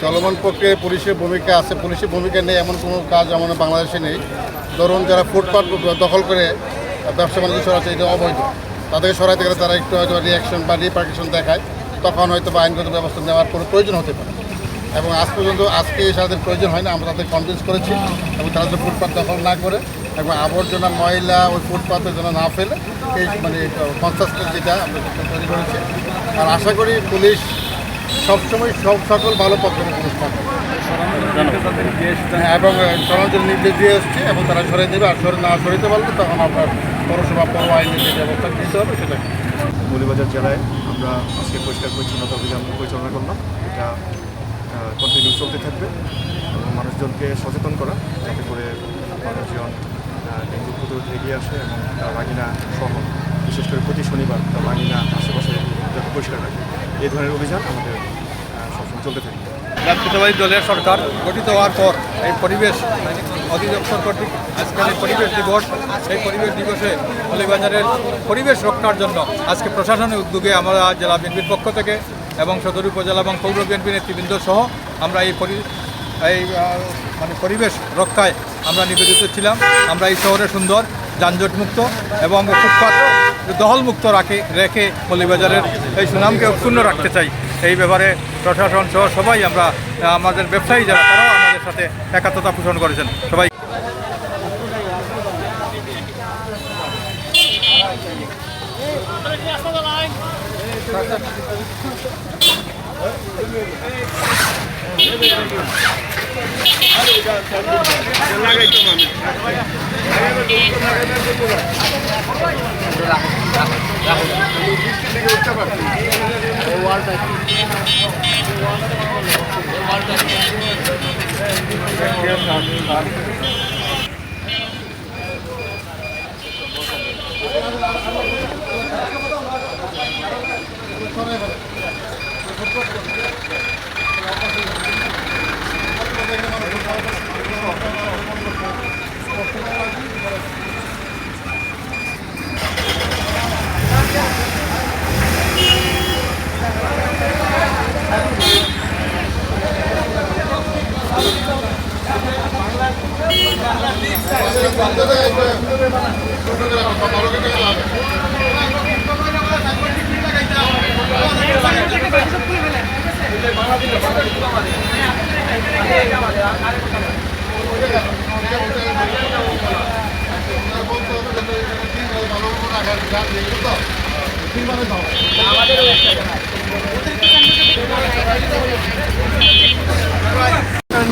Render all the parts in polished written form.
চলমান প্রক্রিয়ায় পুলিশের ভূমিকা আছে। পুলিশের ভূমিকা নেই এমন কোনো কাজ আমাদের বাংলাদেশে নেই। ধরুন যারা ফুটপাত দখল করে ব্যবসা বাণিজ্য সরাচ্ছে, এটা অবৈধ। তাদেরকে সরাইতে গেলে তারা একটু হয়তো রিয়াকশন বা রিপার্কেশন দেখায়, তখন হয়তো বা আইনগত ব্যবস্থা নেওয়ার কোনো প্রয়োজন হতে পারে। এবং আজ পর্যন্ত আজকে তাদের প্রয়োজন হয় না, আমরা তাদের কনভিন্স করেছি এবং তারা যদি ফুটপাত দখল না করে এবং আবর্জনা ময়লা ওই ফুটপাতের জন্য না ফেলে এই মানে কনসাসনেস যেটা আমরা তৈরি করেছি। আর আশা করি পুলিশ সবসময় সকল ভালো পক্ষের পুলিশ থাকে এবং সরানোর জন্য নির্দেশ দিয়ে এসছে এবং তারা সরিয়ে দেবে। আর না সরিতে পারলে তখন আপনার পৌরসভা পৌর আইনের যে ব্যবস্থা নিতে হবে সেটা। মৌলভীবাজার জেলায় আমরা আজকে পরিষ্কার পরিচ্ছন্নতা অভিযান পরিচালনা করলাম। এটা কন্টিনিউ চলতে থাকবে এবং মানুষজনকে সচেতন করা যাতে করে মানুষজন ডেঙ্গু প্রতিরোধে এগিয়ে আসে এবং তার বাগিনা সহ বিশেষ করে প্রতি শনিবার তার বাগিনা আশেপাশে যাতে পরিষ্কার রাখে, এই ধরনের অভিযান আমাদের সবসময় চলতে থাকে। জাতীয়তাবাদী দলের সরকার গঠিত হওয়ার পর এই পরিবেশ অধিদপ্তর কর্তৃক আজকের এই পরিবেশ দিবস, এই পরিবেশ দিবসে মৌলভীবাজারের পরিবেশ রক্ষার জন্য আজকে প্রশাসনের উদ্যোগে আমরা জেলা বিএনপির পক্ষ থেকে এবং সদর উপজেলা এবং পৌর বিএনপি নেতৃবৃন্দ সহ আমরা এই পরিবেশ রক্ষায় আমরা নিবেদিত ছিলাম। আমরা এই শহরে সুন্দর যানজটমুক্ত এবং ফুটপাত দখলমুক্ত রেখে মৌলভীবাজারের এই সুনামকে অক্ষুণ্ণ রাখতে চাই। এই ব্যাপারে প্রশাসন সহ সবাই আমরা আমাদের ব্যবসায়ী যারা তারাও আমাদের সাথে একাত্মতা পোষণ করেছেন। সবাই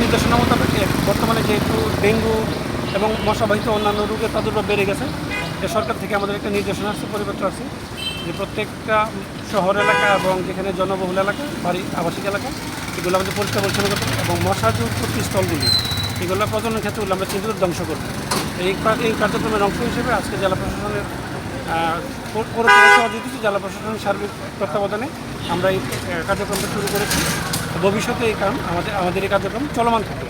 নির্দেশনা মোতাবেক বর্তমানে যেহেতু ডেঙ্গু এবং মশাবাহিত অন্যান্য রোগের প্রাদুর্ভাব বেড়ে গেছে, সরকার থেকে আমাদের একটা নির্দেশনা আসছে, পরিবর্তন আসছে যে প্রত্যেকটা শহর এলাকা এবং যেখানে জনবহুল এলাকা, বাড়ি আবাসিক এলাকা, এগুলো আমাদের পরিষ্কার পরিচ্ছন্ন করতে হবে এবং মশা যে উৎপত্তি স্থলগুলি এগুলো প্রজনন ক্ষেত্রগুলো আমরা চিন্তিত ধ্বংস করব। এই কার্যক্রমের অংশ হিসেবে আজকে জেলা প্রশাসনের পৌরসভা সহযোগিতা জেলা প্রশাসনের সার্বিক তত্ত্বাবধানে আমরা এই কার্যক্রমটা শুরু করেছি। ভবিষ্যতে এই কারণ আমাদের এই কার্যক্রম চলমান থাকে।